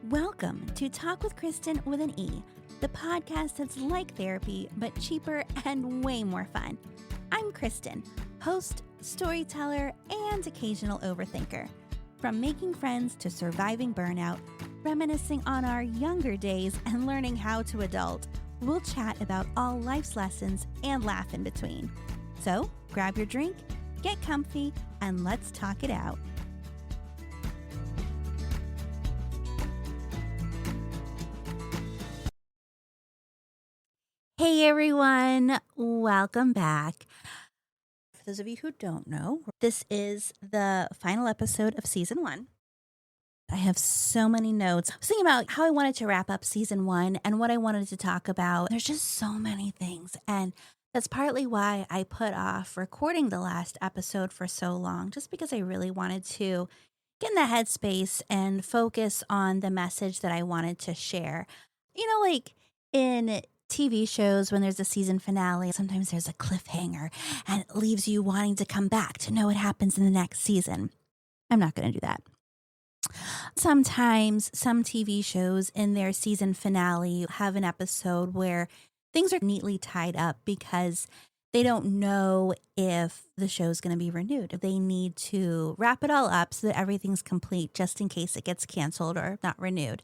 Welcome to Talk with Kristen with an E, the podcast that's like therapy, but cheaper and way more fun. I'm Kristen, host, storyteller, and occasional overthinker. From making friends to surviving burnout, reminiscing on our younger days, and learning how to adult, we'll chat about all life's lessons and laugh in between. So grab your drink, get comfy, and let's talk it out. Hey everyone, welcome back. For those of you who don't know, this is the final episode of season 1. I have so many notes. I was thinking about how I wanted to wrap up season 1 and what I wanted to talk about. There's just so many things, and that's partly why I put off recording the last episode for so long, just because I really wanted to get in the headspace and focus on the message that I wanted to share. You know, like in TV shows, when there's a season finale, sometimes there's a cliffhanger and it leaves you wanting to come back to know what happens in the next season. I'm not going to do that. Sometimes some TV shows in their season finale have an episode where things are neatly tied up because they don't know if the show's going to be renewed. They need to wrap it all up so that everything's complete just in case it gets canceled or not renewed.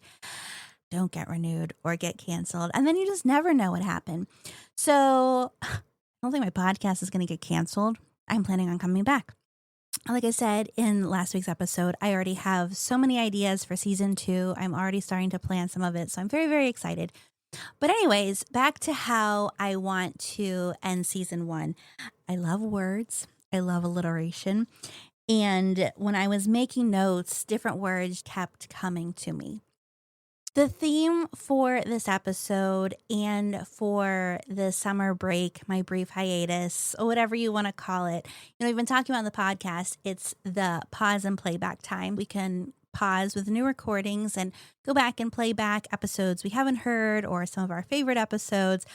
Don't get renewed or get canceled. And then you just never know what happened. So I don't think my podcast is going to get canceled. I'm planning on coming back. Like I said in last week's episode, I already have so many ideas for season 2. I'm already starting to plan some of it. So I'm very, very excited. But anyways, back to how I want to end season 1. I love words. I love alliteration. And when I was making notes, different words kept coming to me. The theme for this episode and for the summer break, my brief hiatus, or whatever you want to call it, we've been talking about on the podcast, it's the pause and playback time. We can pause with new recordings and go back and play back episodes we haven't heard or some of our favorite episodes.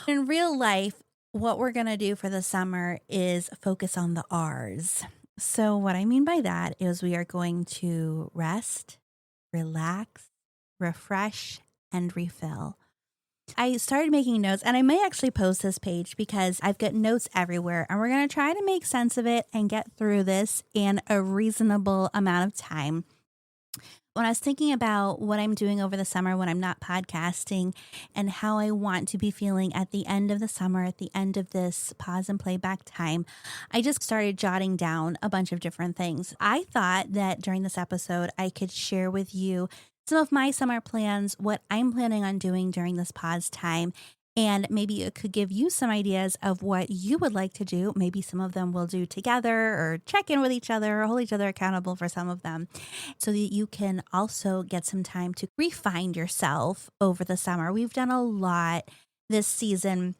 In real life, what we're going to do for the summer is focus on the R's. So what I mean by that is we are going to rest, relax, refresh, and refill. I started making notes, and I may actually post this page because I've got notes everywhere, and we're going to try to make sense of it and get through this in a reasonable amount of time. When I was thinking about what I'm doing over the summer when I'm not podcasting and how I want to be feeling at the end of the summer, at the end of this pause and playback time, I just started jotting down a bunch of different things. I thought that during this episode, I could share with you some of my summer plans, what I'm planning on doing during this pause time, and maybe it could give you some ideas of what you would like to do. Maybe some of them we'll do together or check in with each other or hold each other accountable for some of them so that you can also get some time to refine yourself over the summer. We've done a lot this season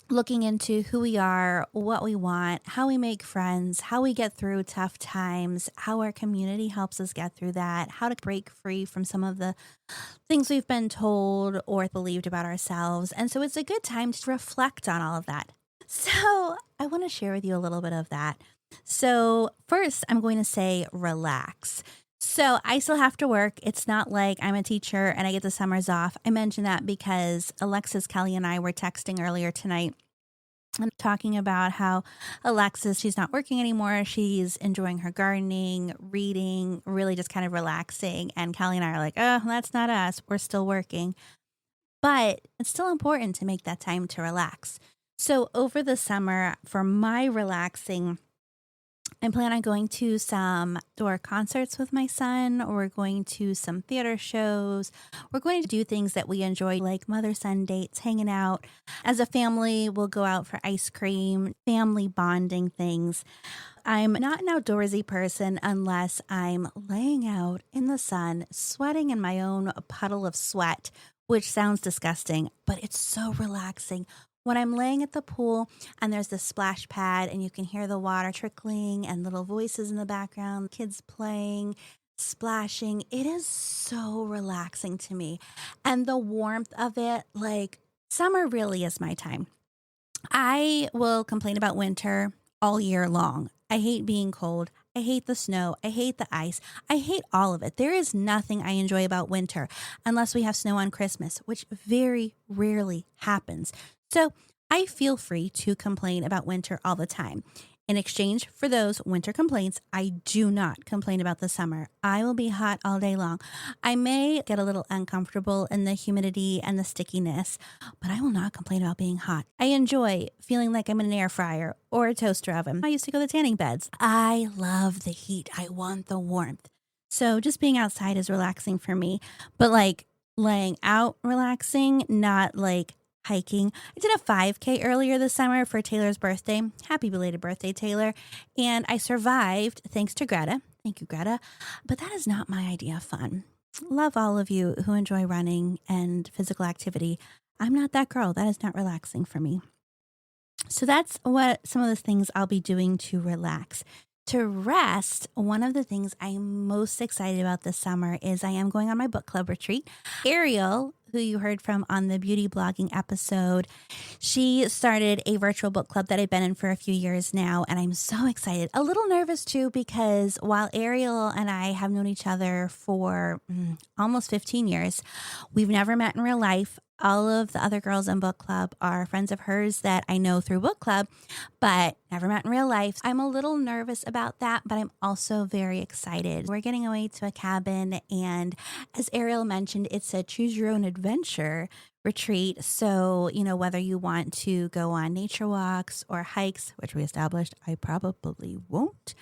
looking into who we are, what we want, how we make friends, how we get through tough times, how our community helps us get through that, how to break free from some of the things we've been told or believed about ourselves. And so it's a good time to reflect on all of that. So I want to share with you a little bit of that. So first, I'm going to say relax. So I still have to work. It's not like I'm a teacher and I get the summers off. I mention that because Alexis, Kelly, and I were texting earlier tonight and talking about how Alexis, she's not working anymore. She's enjoying her gardening, reading, really just kind of relaxing. And Kelly and I are like, oh, that's not us. We're still working. But it's still important to make that time to relax. So over the summer, for my relaxing, I plan on going to some outdoor concerts with my son. We're going to some theater shows. We're going to do things that we enjoy, like mother-son dates, hanging out. As a family, we'll go out for ice cream, family bonding things. I'm not an outdoorsy person unless I'm laying out in the sun, sweating in my own puddle of sweat, which sounds disgusting, but it's so relaxing. When I'm laying at the pool and there's this splash pad and you can hear the water trickling and little voices in the background, kids playing, splashing, it is so relaxing to me. And the warmth of it, like summer really is my time. I will complain about winter all year long. I hate being cold. I hate the snow. I hate the ice. I hate all of it. There is nothing I enjoy about winter unless we have snow on Christmas, which very rarely happens. So I feel free to complain about winter all the time. In exchange for those winter complaints, I do not complain about the summer. I will be hot all day long. I may get a little uncomfortable in the humidity and the stickiness, but I will not complain about being hot. I enjoy feeling like I'm in an air fryer or a toaster oven. I used to go to tanning beds. I love the heat. I want the warmth. So just being outside is relaxing for me, but like laying out relaxing, not like hiking. I did a 5K earlier this summer for Taylor's birthday. Happy belated birthday, Taylor. And I survived thanks to Greta. Thank you, Greta. But that is not my idea of fun. Love all of you who enjoy running and physical activity. I'm not that girl. That is not relaxing for me. So that's what some of the things I'll be doing to relax. To rest, one of the things I'm most excited about this summer is I am going on my book club retreat. Ariel, who you heard from on the beauty blogging episode, she started a virtual book club that I've been in for a few years now, and I'm so excited. A little nervous too, because while Ariel and I have known each other for almost 15 years, we've never met in real life. All of the other girls in book club are friends of hers that I know through book club, but never met in real life. I'm a little nervous about that, but I'm also very excited. We're getting away to a cabin, and as Ariel mentioned, it's a choose your own adventure retreat. So, whether you want to go on nature walks or hikes, which we established I probably won't.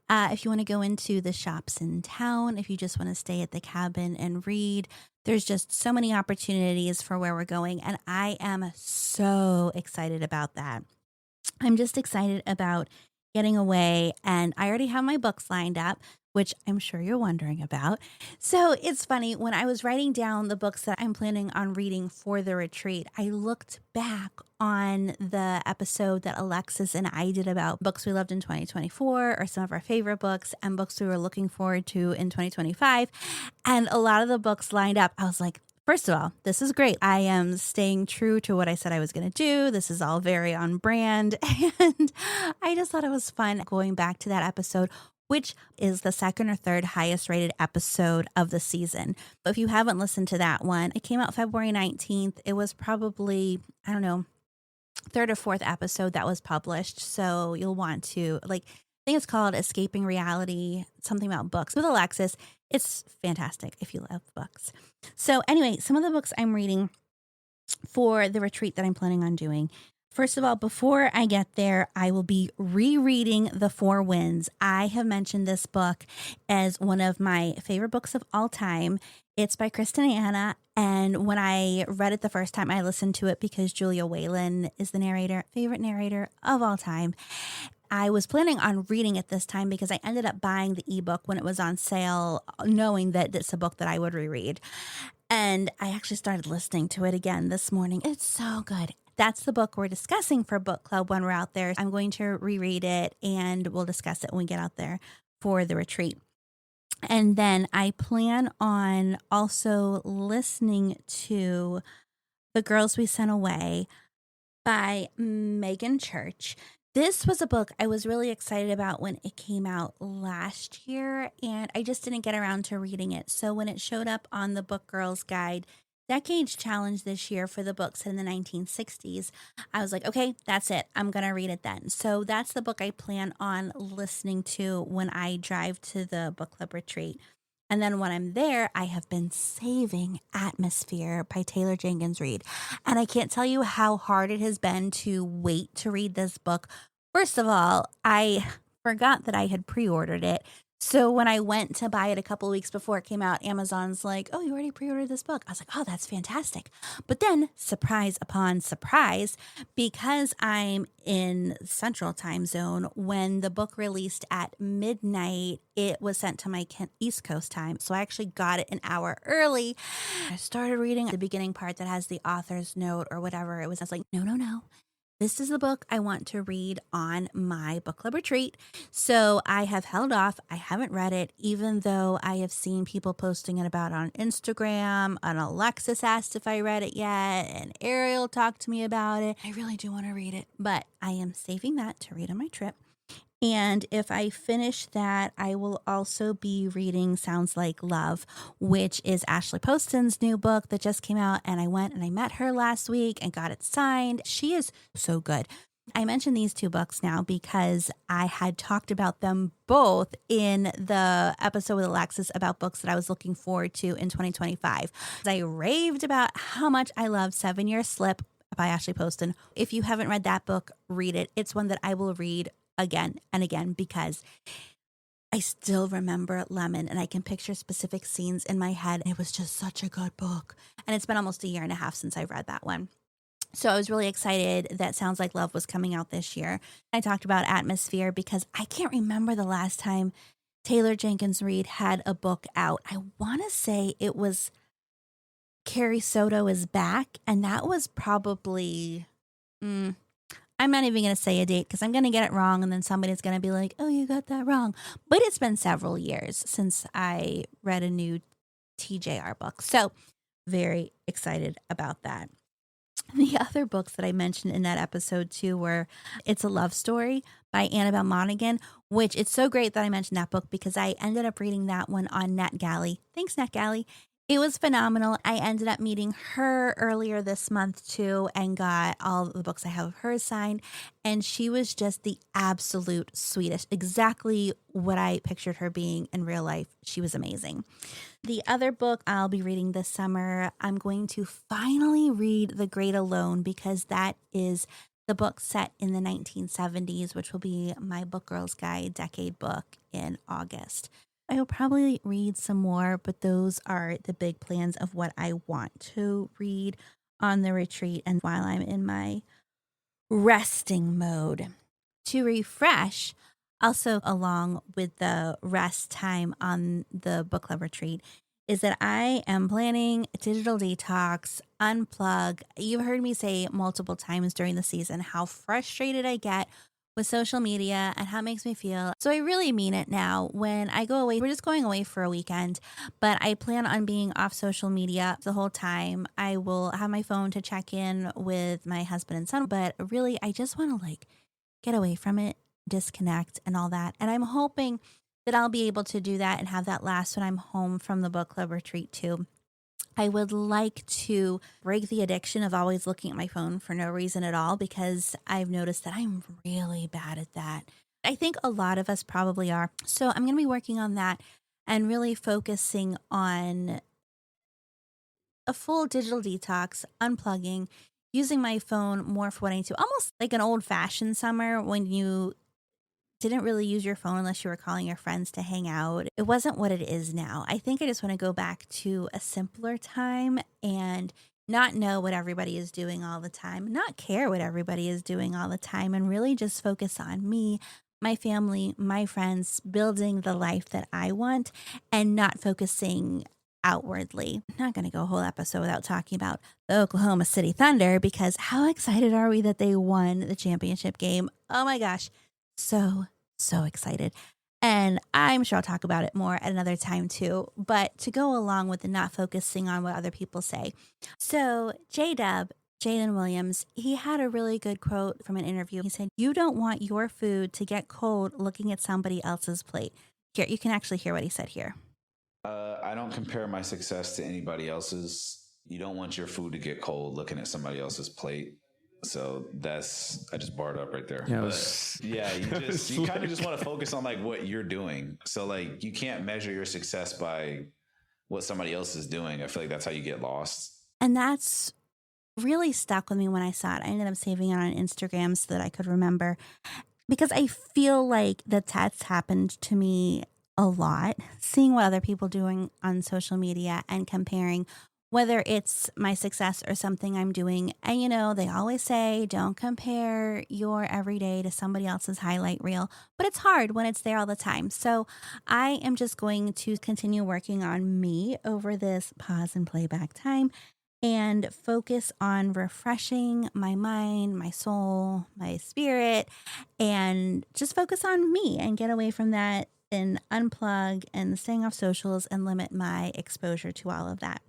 If you want to go into the shops in town, if you just want to stay at the cabin and read, there's just so many opportunities for where we're going. And I am so excited about that. I'm just excited about getting away, and I already have my books lined up, which I'm sure you're wondering about. So it's funny, when I was writing down the books that I'm planning on reading for the retreat, I looked back on the episode that Alexis and I did about books we loved in 2024, or some of our favorite books, and books we were looking forward to in 2025. And a lot of the books lined up. I was like, first of all, this is great. I am staying true to what I said I was going to do. This is all very on brand. And I just thought it was fun going back to that episode, which is the second or third highest rated episode of the season. But if you haven't listened to that one, it came out February 19th. It was probably, third or fourth episode that was published. So you'll want to, I think it's called Escaping Reality, something about books with Alexis. It's fantastic if you love books. So anyway, some of the books I'm reading for the retreat that I'm planning on doing. First of all, before I get there, I will be rereading The Four Winds. I have mentioned this book as one of my favorite books of all time. It's by Kristen Anna. And when I read it the first time, I listened to it because Julia Whalen is the narrator, favorite narrator of all time. I was planning on reading it this time because I ended up buying the ebook when it was on sale, knowing that it's a book that I would reread. And I actually started listening to it again this morning. It's so good. That's the book we're discussing for book club when we're out there. I'm going to reread it, and we'll discuss it when we get out there for the retreat. And then I plan on also listening to The Girls We Sent Away by Megan Church. This was a book I was really excited about when it came out last year, and I just didn't get around to reading it. So when it showed up on the Book Girls Guide Decades Challenge this year for the books in the 1960s, I was like, okay, that's it. I'm going to read it then. So that's the book I plan on listening to when I drive to the book club retreat. And then when I'm there, I have been saving Atmosphere by Taylor Jenkins Reid. And I can't tell you how hard it has been to wait to read this book. First of all, I forgot that I had pre-ordered it. So when I went to buy it a couple of weeks before it came out, Amazon's like, oh, you already pre-ordered this book. I was like, oh, that's fantastic. But then, surprise upon surprise, because I'm in Central Time Zone, when the book released at midnight, it was sent to my East Coast time. So I actually got it an hour early. I started reading the beginning part that has the author's note or whatever. I was like, no. This is the book I want to read on my book club retreat. So I have held off. I haven't read it, even though I have seen people posting it about on Instagram. And Alexis asked if I read it yet. And Ariel talked to me about it. I really do want to read it, but I am saving that to read on my trip. And if I finish that, I will also be reading Sounds Like Love, which is Ashley Poston's new book that just came out. And I went and I met her last week and got it signed. She is so good. I mentioned these two books now because I had talked about them both in the episode with Alexis about books that I was looking forward to in 2025. I raved about how much I love 7 Year Slip by Ashley Poston. If you haven't read that book, read it. It's one that I will read again and again because I still remember Lemon and I can picture specific scenes in my head. It was just such a good book. And it's been almost a year and a half since I've read that one. So I was really excited that Sounds Like Love was coming out this year. I talked about Atmosphere because I can't remember the last time Taylor Jenkins Reid had a book out. I want to say it was Carrie Soto Is Back, and that was probably, I'm not even going to say a date because I'm going to get it wrong, and then somebody's going to be like, oh, you got that wrong. But it's been several years since I read a new TJR book. So very excited about that. The other books that I mentioned in that episode too were It's a Love Story by Annabelle Monaghan, which it's so great that I mentioned that book because I ended up reading that one on NetGalley. Thanks, NetGalley. It was phenomenal. I ended up meeting her earlier this month too and got all the books I have of hers signed. And she was just the absolute sweetest, exactly what I pictured her being in real life. She was amazing. The other book I'll be reading this summer, I'm going to finally read The Great Alone because that is the book set in the 1970s, which will be my Book Girls Guide decade book in August. I will probably read some more, but those are the big plans of what I want to read on the retreat and while I'm in my resting mode. To refresh, also along with the rest time on the book club retreat, is that I am planning a digital detox, unplug. You've heard me say multiple times during the season how frustrated I get with social media and how it makes me feel. So I really mean it now. When I go away, we're just going away for a weekend, but I plan on being off social media the whole time. I will have my phone to check in with my husband and son, but really I just want to get away from it, disconnect and all that. And I'm hoping that I'll be able to do that and have that last when I'm home from the book club retreat too. I would like to break the addiction of always looking at my phone for no reason at all because I've noticed that I'm really bad at that. I think a lot of us probably are. So I'm going to be working on that and really focusing on a full digital detox, unplugging, using my phone more for what I need to, almost like an old fashioned summer when you didn't really use your phone unless you were calling your friends to hang out. It wasn't what it is now. I think I just want to go back to a simpler time and not know what everybody is doing all the time, not care what everybody is doing all the time, and really just focus on me, my family, my friends, building the life that I want and not focusing outwardly. I'm not going to go a whole episode without talking about the Oklahoma City Thunder because how excited are we that they won the championship game? Oh my gosh. So excited. And I'm sure I'll talk about it more at another time too, but to go along with the not focusing on what other people say. So J-Dub, Jalen Williams, he had a really good quote from an interview. He said, "You don't want your food to get cold looking at somebody else's plate." Here, you can actually hear what he said here. I don't compare my success to anybody else's. You don't want your food to get cold looking at somebody else's plate. So I just barred up right there. Yeah, you kind of just want to focus on what you're doing. So you can't measure your success by what somebody else is doing. I feel like that's how you get lost. And that's really stuck with me when I saw it. I ended up saving it on Instagram so that I could remember because I feel like that's happened to me a lot, seeing what other people doing on social media and comparing whether it's my success or something I'm doing. And they always say, don't compare your everyday to somebody else's highlight reel, but it's hard when it's there all the time. So I am just going to continue working on me over this pause and playback time and focus on refreshing my mind, my soul, my spirit, and just focus on me and get away from that and unplug and staying off socials and limit my exposure to all of that.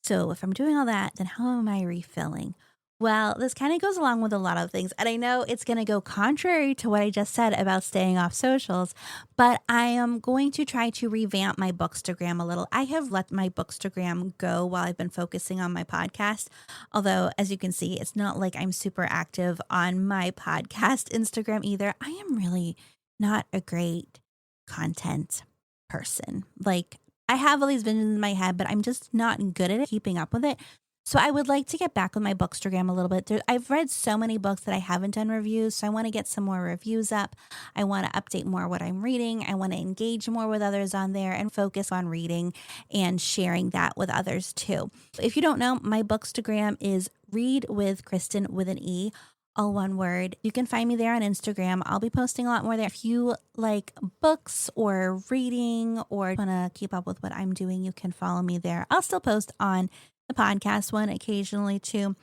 So if I'm doing all that, then how am I refilling? Well, this kind of goes along with a lot of things. And I know it's going to go contrary to what I just said about staying off socials, but I am going to try to revamp my Bookstagram a little. I have let my Bookstagram go while I've been focusing on my podcast. Although, as you can see, it's not like I'm super active on my podcast Instagram either. I am really not a great content person. Like, I have all these visions in my head, but I'm just not good at keeping up with it. So I would like to get back with my Bookstagram a little bit. I've read so many books that I haven't done reviews, so I want to get some more reviews up. I want to update more what I'm reading. I want to engage more with others on there and focus on reading and sharing that with others too. If you don't know, my Bookstagram is Read with Kristen with an E, all one word. You can find me there on Instagram. I'll be posting a lot more there. If you like books or reading or want to keep up with what I'm doing, you can follow me there. I'll still post on the podcast one occasionally too.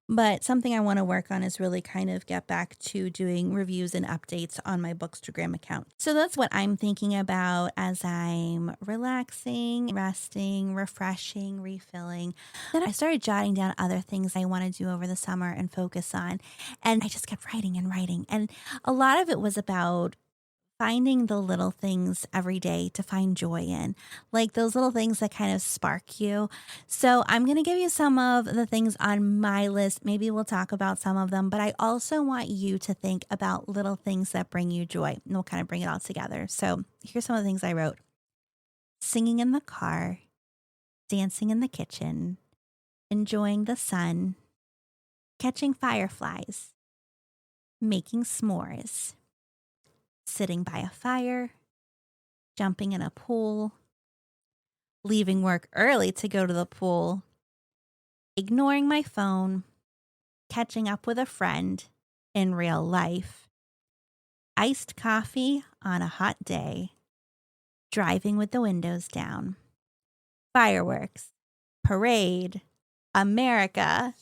But something I want to work on is really kind of get back to doing reviews and updates on my Bookstagram account. So that's what I'm thinking about as I'm relaxing, resting, refreshing, refilling. Then I started jotting down other things I want to do over the summer and focus on. And I just kept writing and writing. And a lot of it was about finding the little things every day to find joy in, like those little things that kind of spark you. So I'm going to give you some of the things on my list. Maybe we'll talk about some of them, but I also want you to think about little things that bring you joy, and we'll kind of bring it all together. So here's some of the things I wrote: singing in the car, dancing in the kitchen, enjoying the sun, catching fireflies, making s'mores, sitting by a fire, jumping in a pool, leaving work early to go to the pool, ignoring my phone, catching up with a friend in real life, iced coffee on a hot day, driving with the windows down, fireworks, parade, America,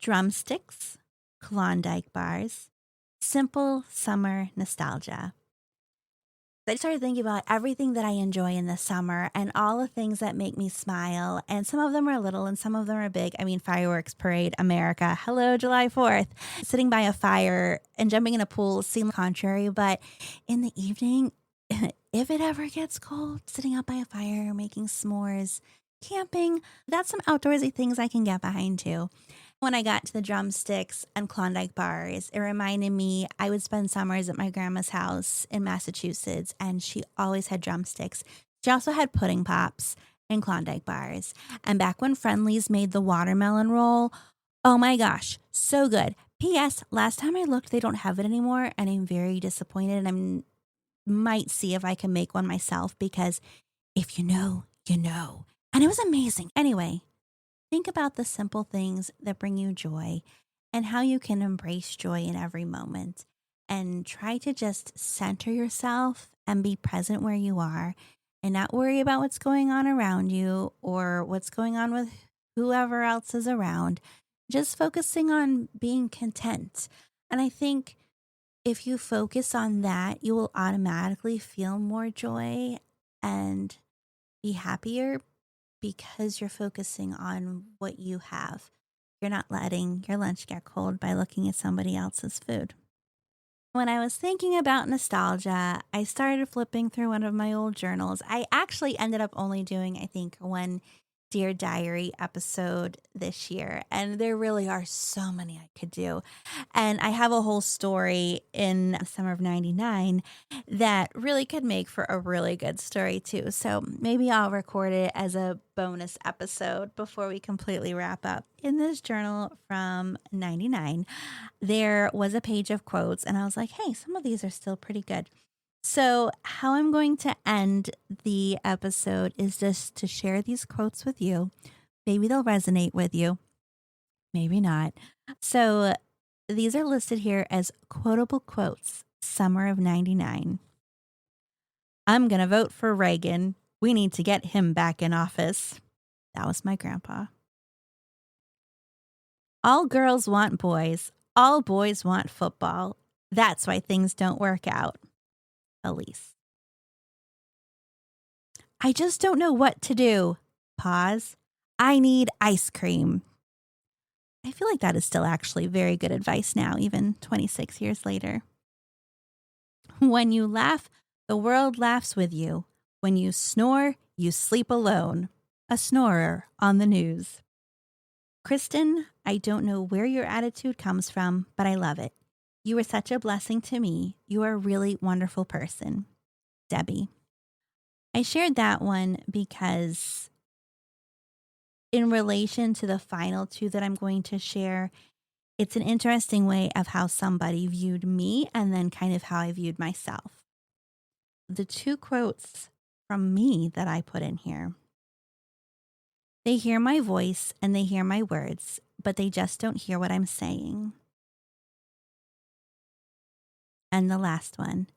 drumsticks, Klondike bars, simple summer nostalgia. I started thinking about everything that I enjoy in the summer and all the things that make me smile. And some of them are little and some of them are big. I mean, fireworks, parade, America, hello, July 4th. Sitting by a fire and jumping in a pool seem contrary, but in the evening, if it ever gets cold, sitting out by a fire, making s'mores, camping, that's some outdoorsy things I can get behind too. When I got to the drumsticks and Klondike bars, it reminded me I would spend summers at my grandma's house in Massachusetts, and she always had drumsticks. She also had pudding pops and Klondike bars. And back when Friendly's made the watermelon roll, oh my gosh, so good. P.S. Last time I looked, they don't have it anymore, and I'm very disappointed. And I might see if I can make one myself, because if you know, you know. And it was amazing. Anyway, think about the simple things that bring you joy and how you can embrace joy in every moment, and try to just center yourself and be present where you are and not worry about what's going on around you or what's going on with whoever else is around. Just focusing on being content. And I think if you focus on that, you will automatically feel more joy and be happier, because you're focusing on what you have. You're not letting your lunch get cold by looking at somebody else's food. When I was thinking about nostalgia, I started flipping through one of my old journals. I actually ended up only doing, I think, one Dear Diary episode this year, and there really are so many I could do. And I have a whole story in summer of 99 that really could make for a really good story too. So maybe I'll record it as a bonus episode before we completely wrap up. In this journal from 99, there was a page of quotes, and I was like, hey, some of these are still pretty good. So, how I'm going to end the episode is just to share these quotes with you. Maybe they'll resonate with you, maybe not. So, these are listed here as quotable quotes, summer of 99. I'm going to vote for Reagan. We need to get him back in office. That was my grandpa. All girls want boys. All boys want football. That's why things don't work out. Elise. I just don't know what to do. Pause. I need ice cream. I feel like that is still actually very good advice now, even 26 years later. When you laugh, the world laughs with you. When you snore, you sleep alone. A snorer on the news. Kristen, I don't know where your attitude comes from, but I love it. You are such a blessing to me. You are a really wonderful person. Debbie. I shared that one because in relation to the final two that I'm going to share, it's an interesting way of how somebody viewed me and then kind of how I viewed myself. The two quotes from me that I put in here. They hear my voice and they hear my words, but they just don't hear what I'm saying. And the last one.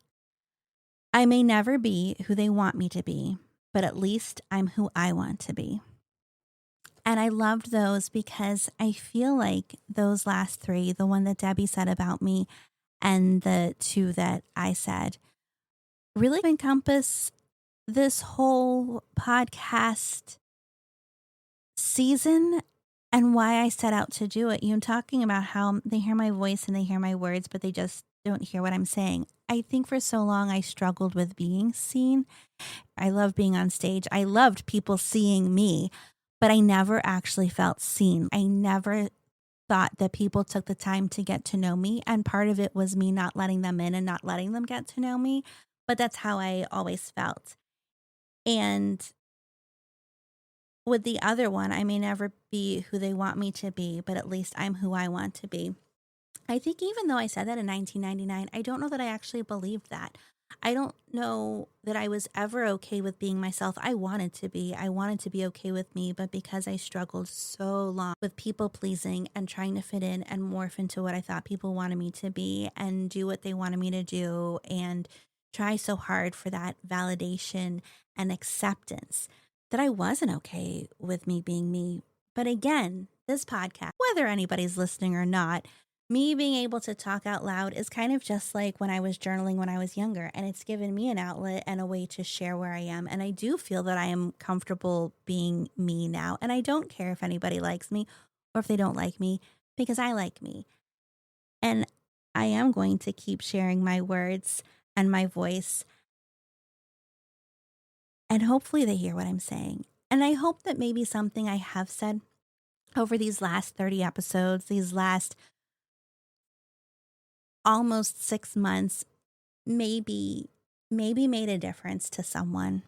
I may never be who they want me to be, but at least I'm who I want to be. And I loved those because I feel like those last three, the one that Debbie said about me and the two that I said, really encompass this whole podcast season and why I set out to do it. You know, talking about how they hear my voice and they hear my words, but they just don't hear what I'm saying. I think for so long I struggled with being seen. I love being on stage. I loved people seeing me, but I never actually felt seen. I never thought that people took the time to get to know me. And part of it was me not letting them in and not letting them get to know me. But that's how I always felt. And with the other one, I may never be who they want me to be, but at least I'm who I want to be. I think even though I said that in 1999, I don't know that I actually believed that. I don't know that I was ever okay with being myself. I wanted to be. I wanted to be okay with me, but because I struggled so long with people pleasing and trying to fit in and morph into what I thought people wanted me to be and do what they wanted me to do and try so hard for that validation and acceptance that I wasn't okay with me being me. But again, this podcast, whether anybody's listening or not, me being able to talk out loud is kind of just like when I was journaling when I was younger, and it's given me an outlet and a way to share where I am. And I do feel that I am comfortable being me now. And I don't care if anybody likes me or if they don't like me, because I like me. And I am going to keep sharing my words and my voice. And hopefully they hear what I'm saying. And I hope that maybe something I have said over these last 30 episodes, these last almost 6 months, maybe made a difference to someone.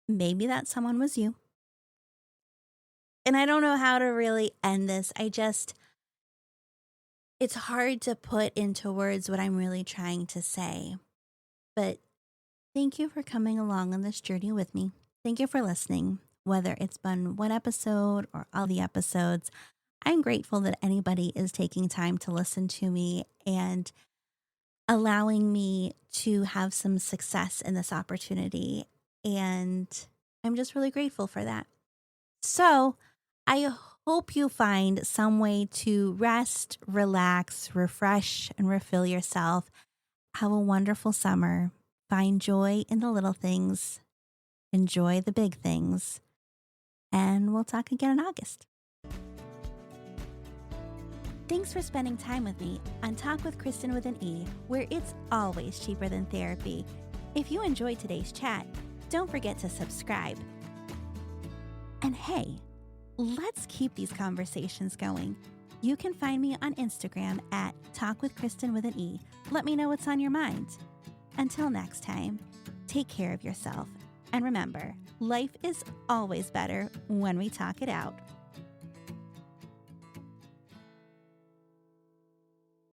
Maybe that someone was you. And I don't know how to really end this. It's hard to put into words what I'm really trying to say. But thank you for coming along on this journey with me. Thank you for listening, whether it's been one episode or all the episodes. I'm grateful that anybody is taking time to listen to me and allowing me to have some success in this opportunity. And I'm just really grateful for that. So I hope you find some way to rest, relax, refresh, and refill yourself. Have a wonderful summer. Find joy in the little things. Enjoy the big things. And we'll talk again in August. Thanks for spending time with me on Talk with Kristen with an E, where it's always cheaper than therapy. If you enjoyed today's chat, don't forget to subscribe. And hey, let's keep these conversations going. You can find me on Instagram at Talk with Kristen with an E. Let me know what's on your mind. Until next time, take care of yourself. And remember, life is always better when we talk it out.